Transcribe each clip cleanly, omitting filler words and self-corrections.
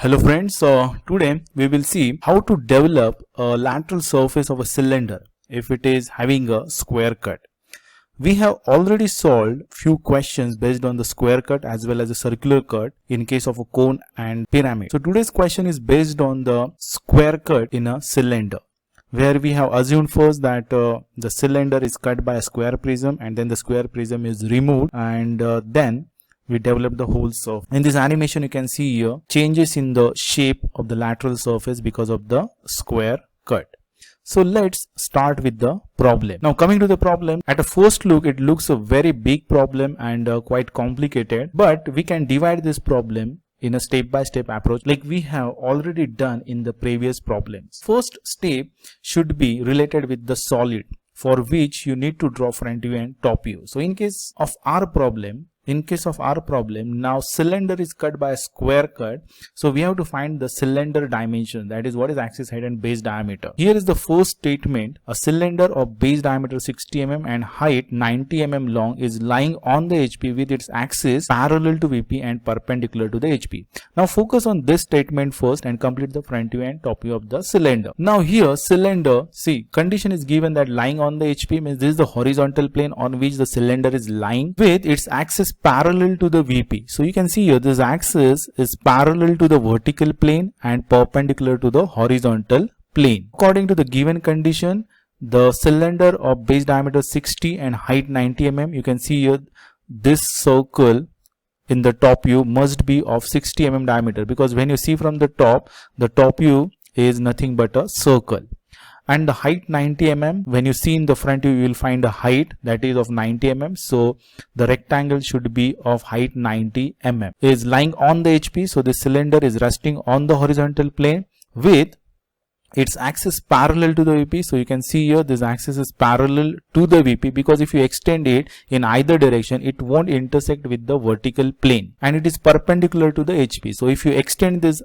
Hello friends, today we will see how to develop a lateral surface of a cylinder if it is having a square cut. We have already solved few questions based on the square cut as well as the circular cut in case of a cone and pyramid. So today's question is based on the square cut in a cylinder, where we have assumed first that the cylinder is cut by a square prism and then the square prism is removed and then we develop the whole surface. In this animation you can see here changes in the shape of the lateral surface because of the square cut. So let's start with the problem. Now coming to the problem, at a first look it looks a very big problem and quite complicated, but we can divide this problem in a step-by-step approach like we have already done in the previous problems. First step should be related with the solid, for which you need to draw front view and top view. So in case of our problem, now cylinder is cut by a square cut, so we have to find the cylinder dimension, that is what is axis height and base diameter. Here is the first statement: a cylinder of base diameter 60 mm and height 90 mm long is lying on the HP with its axis parallel to VP and perpendicular to the HP. Now focus on this statement first and complete the front view and top view of the cylinder. Now here cylinder, see, condition is given that lying on the HP means this is the horizontal plane on which the cylinder is lying with its axis parallel to the VP. So you can see here this axis is parallel to the vertical plane and perpendicular to the horizontal plane. According to the given condition, the cylinder of base diameter 60 and height 90 mm, you can see here this circle in the top view must be of 60 mm diameter, because when you see from the top view is nothing but a circle. And the height 90 mm, when you see in the front view, you will find a height that is of 90 mm. So the rectangle should be of height 90 mm. It is lying on the HP. So the cylinder is resting on the horizontal plane with its axis parallel to the VP. So you can see here this axis is parallel to the VP, because if you extend it in either direction, it won't intersect with the vertical plane, and it is perpendicular to the HP. So if you extend this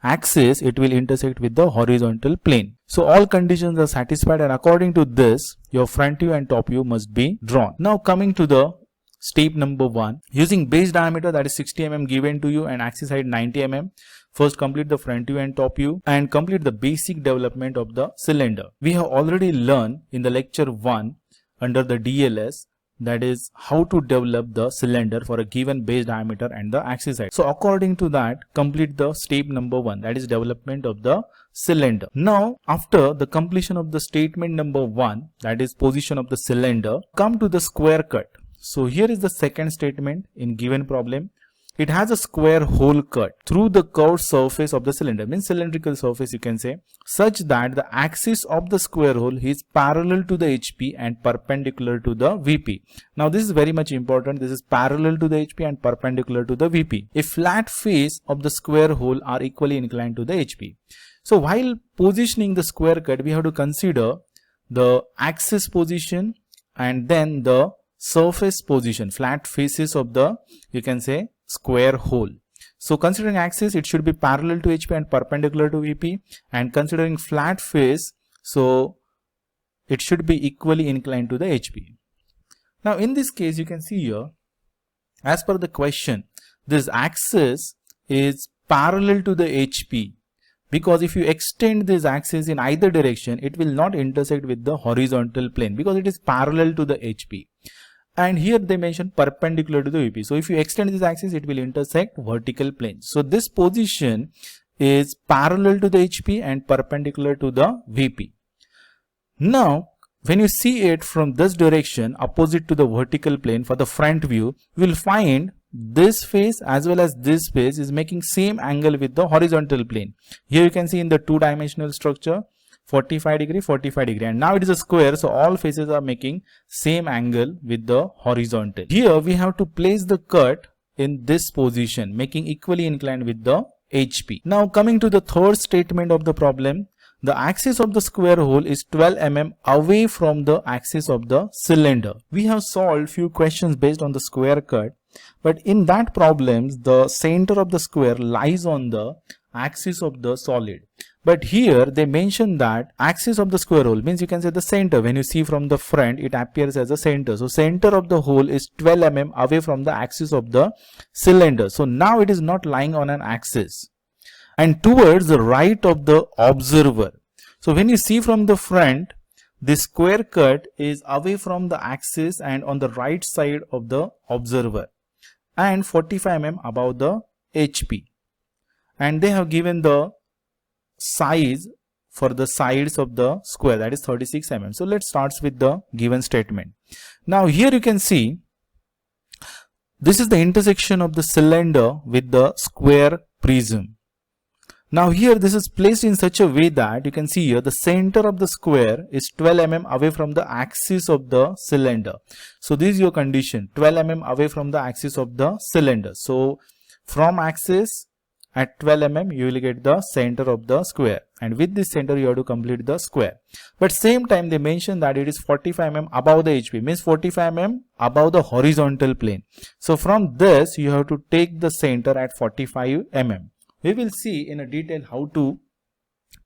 axis, it will intersect with the horizontal plane. So all conditions are satisfied, and according to this your front view and top view must be drawn. Now coming to the step number 1, using base diameter that is 60 mm given to you and axis height 90 mm, first complete the front view and top view and complete the basic development of the cylinder. We have already learned in the lecture 1 under the DLS, that is how to develop the cylinder for a given base diameter and the axis height. So according to that, complete the step number 1, that is development of the cylinder. Now after the completion of the statement number 1, that is position of the cylinder, come to the square cut. So here is the second statement in given problem. It has a square hole cut through the curved surface of the cylinder, means cylindrical surface you can say, such that the axis of the square hole is parallel to the HP and perpendicular to the VP. Now this is very much important. This is parallel to the HP and perpendicular to the VP. A flat face of the square hole are equally inclined to the HP. So while positioning the square cut, we have to consider the axis position and then the surface position, flat faces of the, you can say, square hole. So considering axis, it should be parallel to HP and perpendicular to VP, and considering flat face, so it should be equally inclined to the HP. Now in this case you can see here, as per the question, this axis is parallel to the HP, because if you extend this axis in either direction, it will not intersect with the horizontal plane because it is parallel to the HP. And here they mention perpendicular to the VP. So if you extend this axis, it will intersect vertical plane. So this position is parallel to the HP and perpendicular to the VP. Now when you see it from this direction opposite to the vertical plane for the front view, you will find this face as well as this face is making same angle with the horizontal plane. Here you can see in the two-dimensional structure 45 degree, 45 degree, and now it is a square, so all faces are making same angle with the horizontal. Here we have to place the cut in this position, making equally inclined with the HP. Now coming to the third statement of the problem, the axis of the square hole is 12 mm away from the axis of the cylinder. We have solved few questions based on the square cut, but in that problems the center of the square lies on the axis of the solid. But here they mention that axis of the square hole means you can say the center. When you see from the front, it appears as a center. So center of the hole is 12 mm away from the axis of the cylinder. So now it is not lying on an axis. and towards the right of the observer. So when you see from the front, the square cut is away from the axis and on the right side of the observer and 45 mm above the HP. And they have given the size for the sides of the square, that is 36 mm. So let's start with the given statement. Now here you can see this is the intersection of the cylinder with the square prism. Now here this is placed in such a way that you can see here the center of the square is 12 mm away from the axis of the cylinder. So this is your condition, 12 mm away from the axis of the cylinder. So from axis at 12 mm you will get the center of the square, and with this center you have to complete the square. But same time they mention that it is 45 mm above the HP, means 45 mm above the horizontal plane. So from this you have to take the center at 45 mm. We will see in a detail how to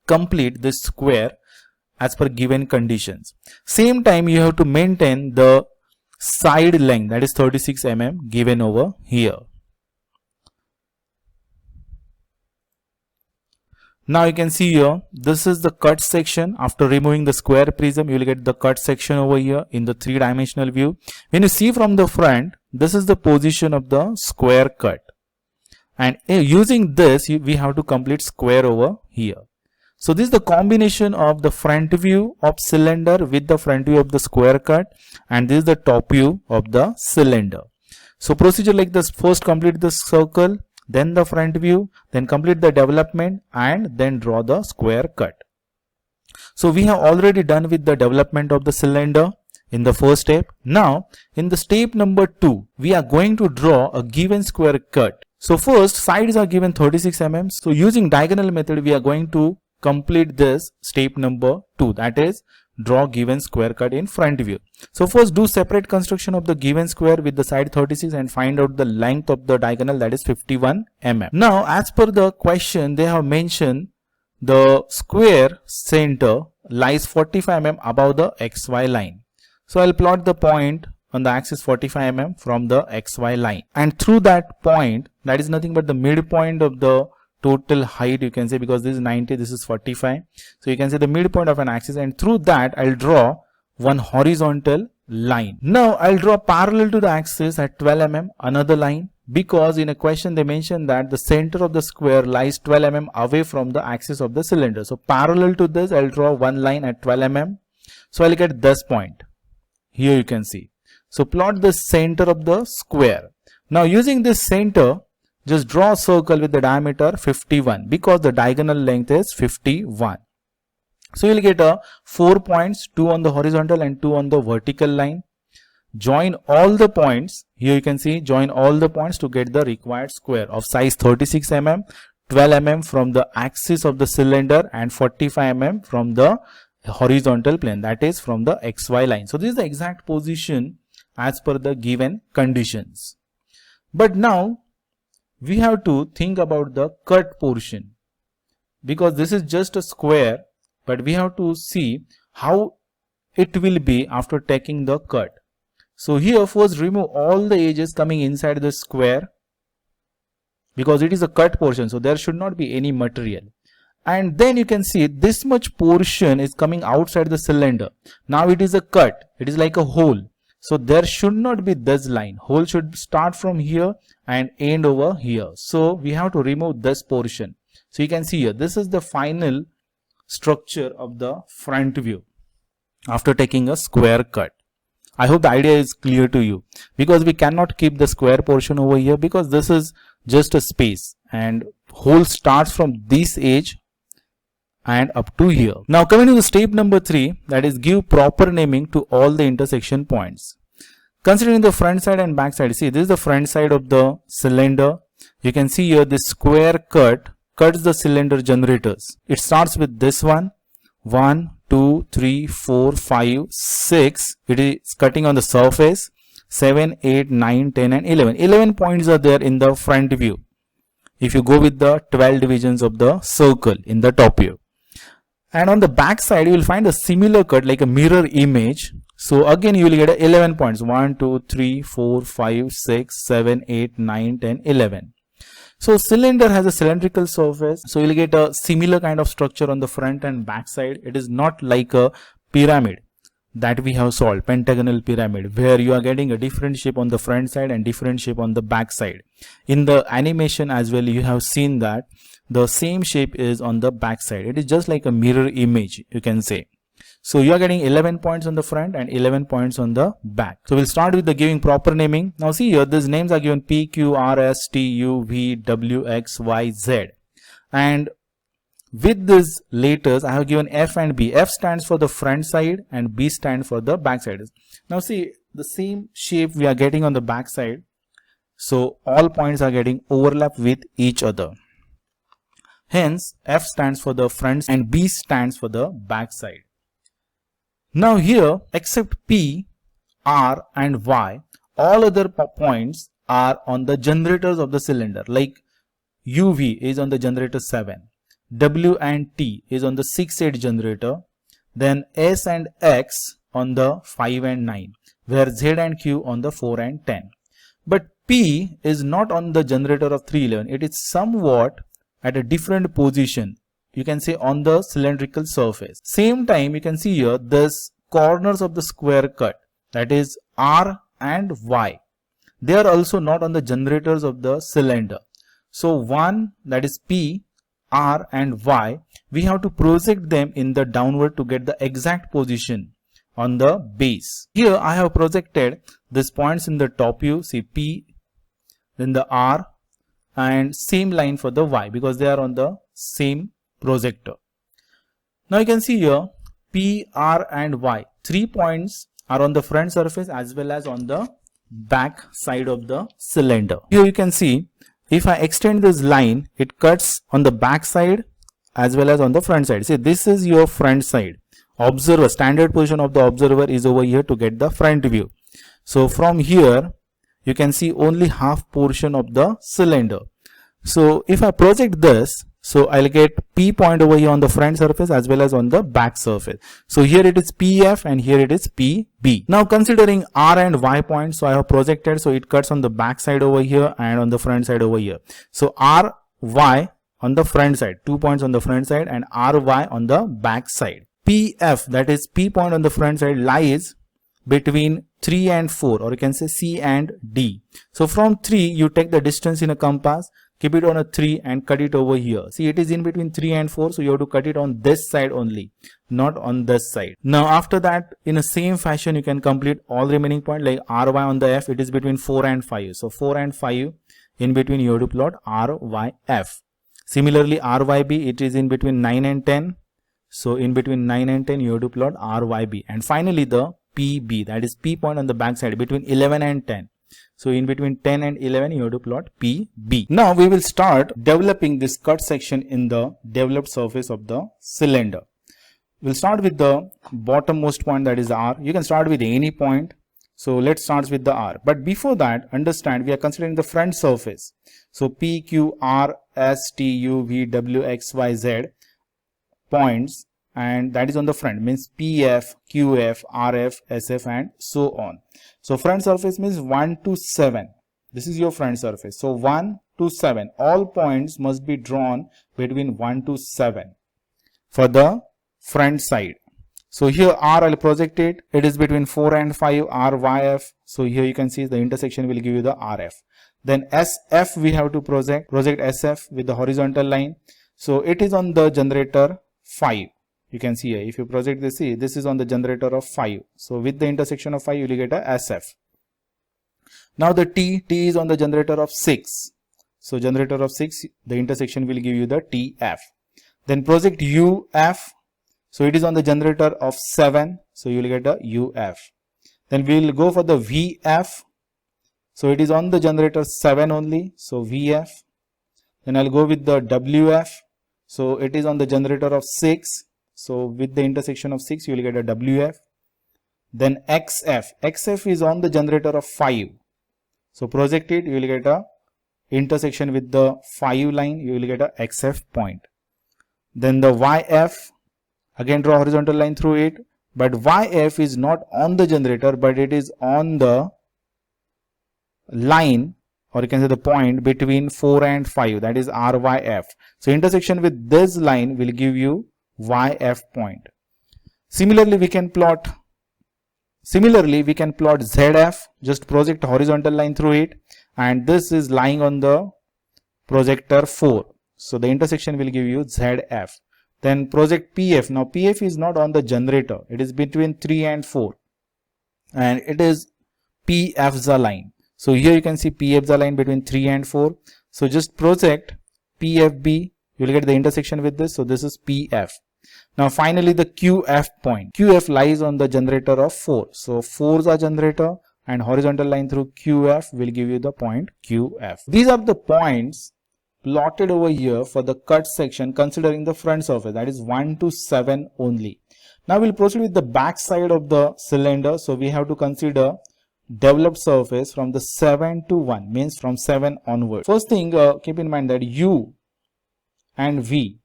complete this square as per given conditions. Same time you have to maintain the side length, that is 36 mm given over here. Now you can see here, this is the cut section. After removing the square prism, you will get the cut section over here in the three-dimensional view. When you see from the front, this is the position of the square cut. And using this, we have to complete square over here. So this is the combination of the front view of cylinder with the front view of the square cut. And this is the top view of the cylinder. So procedure like this, first complete the circle, then the front view, then complete the development, and then draw the square cut. So we have already done with the development of the cylinder in the first step. Now in the step number 2, we are going to draw a given square cut. So first sides are given 36 mm. So using diagonal method we are going to complete this step number 2, that is draw given square cut in front view. So first do separate construction of the given square with the side 36 and find out the length of the diagonal, that is 51 mm. Now as per the question they have mentioned the square center lies 45 mm above the XY line. So I'll plot the point on the axis 45 mm from the XY line, and through that point, that is nothing but the midpoint of the total height, you can say, because this is 90, this is 45. So you can say the midpoint of an axis, and through that I'll draw one horizontal line. Now I'll draw parallel to the axis at 12 mm another line, because in a question they mentioned that the center of the square lies 12 mm away from the axis of the cylinder. So parallel to this I'll draw one line at 12 mm. So I'll get this point. Here you can see. So plot the center of the square. Now using this center, just draw a circle with the diameter 51, because the diagonal length is 51. So you will get 4 points, 2 on the horizontal and 2 on the vertical line. Join all the points. Here you can see, join all the points to get the required square of size 36 mm, 12 mm from the axis of the cylinder, and 45 mm from the horizontal plane, that is from the XY line. So this is the exact position as per the given conditions. But now we have to think about the cut portion, because this is just a square, but we have to see how it will be after taking the cut. So here first remove all the edges coming inside the square, because it is a cut portion, so there should not be any material. And then you can see this much portion is coming outside the cylinder. Now it is a cut, it is like a hole. So there should not be this line. Hole should start from here and end over here. So we have to remove this portion. So you can see here, this is the final structure of the front view after taking a square cut. I hope the idea is clear to you, because we cannot keep the square portion over here, because this is just a space and hole starts from this edge and up to here. Now coming to the step number 3, that is give proper naming to all the intersection points. Considering the front side and back side, see this is the front side of the cylinder. You can see here this square cut cuts the cylinder generators. It starts with this one, 1, 2, 3, 4, 5, 6. It is cutting on the surface. 7, 8, 9, 10 and 11. 11 points are there in the front view, if you go with the 12 divisions of the circle in the top view. And on the back side you will find a similar cut like a mirror image. So again you will get 11 points, 1, 2, 3, 4, 5, 6, 7, 8, 9, 10, 11. So cylinder has a cylindrical surface, so you'll get a similar kind of structure on the front and back side. It is not like a pyramid that we have solved, pentagonal pyramid, where you are getting a different shape on the front side and different shape on the back side. In the animation as well, you have seen that the same shape is on the back side. It is just like a mirror image, you can say. So you are getting 11 points on the front and 11 points on the back. So we'll start with the giving proper naming. Now see here, these names are given P, Q, R, S, T, U, V, W, X, Y, Z. And with these letters, I have given F and B. F stands for the front side and B stands for the back side. Now see, the same shape we are getting on the back side. So all points are getting overlap with each other. Hence, F stands for the front and B stands for the back side. Now here, except P, R and Y, all other points are on the generators of the cylinder. Like UV is on the generator 7. W and T is on the 6-8 generator. Then S and X on the 5 and 9. Where Z and Q on the 4 and 10. But P is not on the generator of 311. It is somewhat at a different position. You can say on the cylindrical surface. Same time you can see here this corners of the square cut, that is R and Y. They are also not on the generators of the cylinder. So one, that is P, R and Y, we have to project them in the downward to get the exact position on the base. Here I have projected these points in the top view, see P, then the R, and same line for the Y because they are on the same projector. Now you can see here P, R and Y. 3 points are on the front surface as well as on the back side of the cylinder. Here you can see if I extend this line, it cuts on the back side as well as on the front side. See, this is your front side. Observer, standard position of the observer is over here to get the front view. So from here you can see only half portion of the cylinder. So if I project this, so I'll get P point over here on the front surface as well as on the back surface. So here it is PF and here it is PB. Now considering R and Y points, so I have projected, so it cuts on the back side over here and on the front side over here. So R, Y on the front side, 2 points on the front side and RY on the back side. PF, that is P point on the front side, lies between 3 and 4, or you can say C and D. So from 3 you take the distance in a compass, keep it on a 3 and cut it over here. See, it is in between 3 and 4, so you have to cut it on this side only, not on this side. Now after that, in the same fashion you can complete all remaining points like RY on the F, it is between 4 and 5. So 4 and 5 in between you have to plot RYF. Similarly RYB, it is in between 9 and 10. So in between 9 and 10 you have to plot RYB. And finally the PB, that is P point on the back side between 11 and 10. So in between 10 and 11 you have to plot PB. Now we will start developing this cut section in the developed surface of the cylinder. We'll start with the bottommost point, that is R. You can start with any point. So let's start with the R. But before that, understand we are considering the front surface. So P, Q, R, S, T, U, V, W, X, Y, Z points, and that is on the front, means PF, QF, RF, SF and so on. So front surface means 1 to 7. This is your front surface. So 1 to 7. All points must be drawn between 1 to 7 for the front side. So here R, I'll project it. It is between 4 and 5, RYF. So here you can see the intersection will give you the RF. Then SF we have to project SF with the horizontal line. So it is on the generator 5. You can see here, if you project this, see, this is on the generator of 5. So with the intersection of 5, you will get a SF. Now the T is on the generator of 6. So generator of 6, the intersection will give you the TF. Then project UF. So it is on the generator of 7. So you will get a UF. Then we will go for the VF. So it is on the generator 7 only. So VF. Then I'll go with the WF. So it is on the generator of 6. So with the intersection of 6, you will get a WF. Then XF. XF is on the generator of 5. So project it, you will get a intersection with the 5 line, you will get a XF point. Then the YF, again draw horizontal line through it, but YF is not on the generator, but it is on the line or you can say the point between 4 and 5, that is RYF. So intersection with this line will give you YF point. Similarly, we can plot ZF, just project horizontal line through it, and this is lying on the projector 4. So the intersection will give you ZF. Then project PF. Now PF is not on the generator, it is between 3 and 4, and it is PF's line. So here you can see PF's line between 3 and 4. So just project PFB, you will get the intersection with this. So this is PF. Now finally the QF point. QF lies on the generator of 4. So 4 is a generator, and horizontal line through QF will give you the point QF. These are the points plotted over here for the cut section considering the front surface, that is 1 to 7 only. Now we'll proceed with the back side of the cylinder. So we have to consider developed surface from the 7 to 1, means from 7 onward. First thing, keep in mind that U and V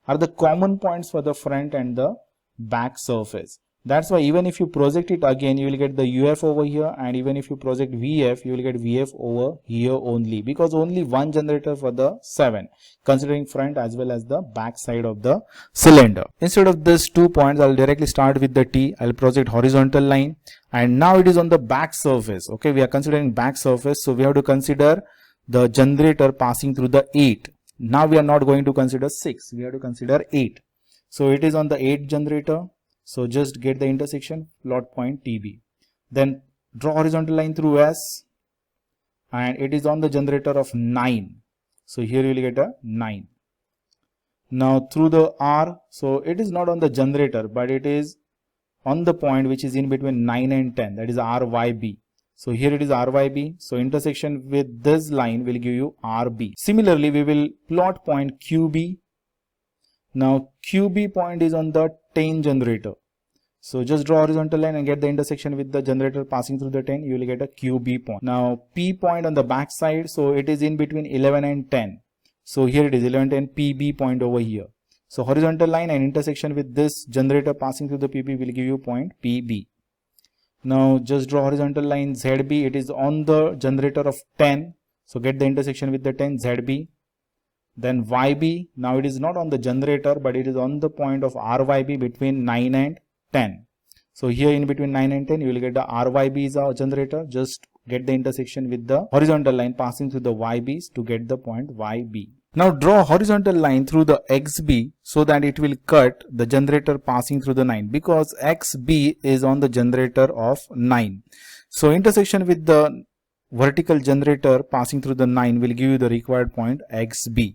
are the common points for the front and the back surface. That's why even if you project it again, you will get the UF over here, and even if you project VF, you will get VF over here only, because only one generator for the 7, considering front as well as the back side of the cylinder. Instead of these 2 points, I'll directly start with the T. I'll project horizontal line, and now it is on the back surface. Okay, we are considering back surface, so we have to consider the generator passing through the 8. Now we are not going to consider 6, we have to consider 8. So it is on the 8 generator. So just get the intersection, plot point TB. Then draw horizontal line through S, and it is on the generator of 9. So here you will get a 9. Now through the R, so it is not on the generator, but it is on the point which is in between 9 and 10, that is RYB. So here it is RYB. So intersection with this line will give you RB. Similarly, we will plot point QB. Now QB point is on the 10 generator. So just draw horizontal line and get the intersection with the generator passing through the 10. You will get a QB point. Now P point on the back side. So it is in between 11 and 10. So here it is 11, 10, PB point over here. So horizontal line and intersection with this generator passing through the PB will give you point PB. Now just draw horizontal line ZB. It is on the generator of 10. So get the intersection with the 10, ZB. Then YB, now it is not on the generator, but it is on the point of RYB between 9 and 10. So here in between 9 and 10, you will get the RYB is a generator. Just get the intersection with the horizontal line passing through the YBs to get the point YB. Now draw a horizontal line through the XB so that it will cut the generator passing through the 9, because XB is on the generator of 9. So intersection with the vertical generator passing through the 9 will give you the required point XB.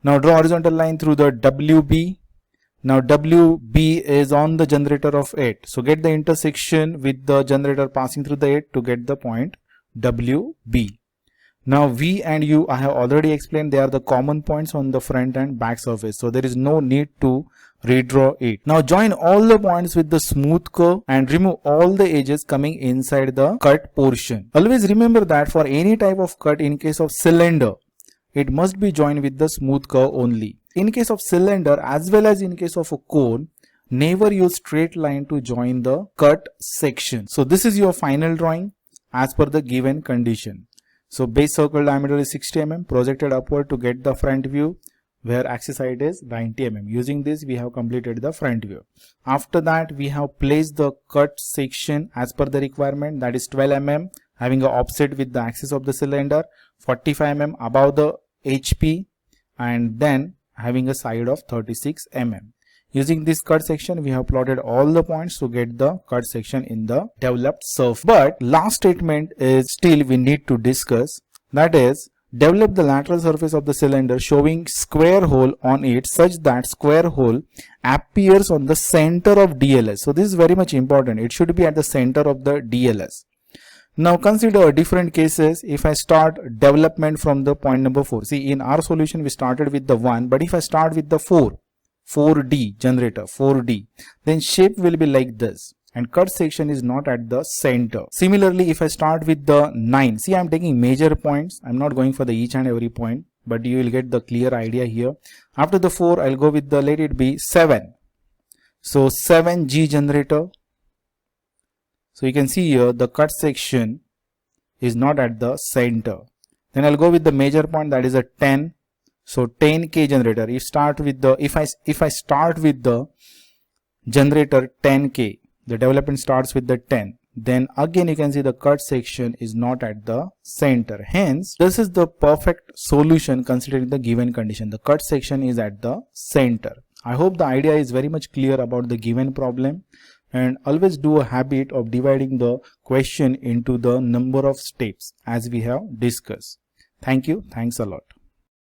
Now draw horizontal line through the WB. Now WB is on the generator of 8. So get the intersection with the generator passing through the 8 to get the point WB. Now V and U I have already explained, they are the common points on the front and back surface. So there is no need to redraw it. Now join all the points with the smooth curve and remove all the edges coming inside the cut portion. Always remember that for any type of cut in case of cylinder, it must be joined with the smooth curve only. In case of cylinder as well as in case of a cone, never use straight line to join the cut section. So this is your final drawing as per the given condition. So base circle diameter is 60 mm, projected upward to get the front view where axis height is 90 mm. Using this we have completed the front view. After that we have placed the cut section as per the requirement, that is 12 mm having an offset with the axis of the cylinder, 45 mm above the HP, and then having a side of 36 mm. Using this cut section, we have plotted all the points to get the cut section in the developed surface. But last statement is still we need to discuss, that is, develop the lateral surface of the cylinder showing square hole on it such that square hole appears on the center of DLS. So this is very much important. It should be at the center of the DLS. Now consider different cases. If I start development from the point number 4. See, in our solution we started with the 1, but if I start with the 4D generator, 4D, then shape will be like this and cut section is not at the center. Similarly, if I start with the 9, see, I'm taking major points. I'm not going for the each and every point, but you will get the clear idea here. After the 4, I'll go with the, let it be 7. So 7G generator. So you can see here the cut section is not at the center. Then I'll go with the major point, that is a 10. So 10K generator. If I start with the generator 10K, the development starts with the 10. Then again you can see the cut section is not at the center. Hence, this is the perfect solution considering the given condition. The cut section is at the center. I hope the idea is very much clear about the given problem, and always do a habit of dividing the question into the number of steps as we have discussed. Thank you. Thanks a lot.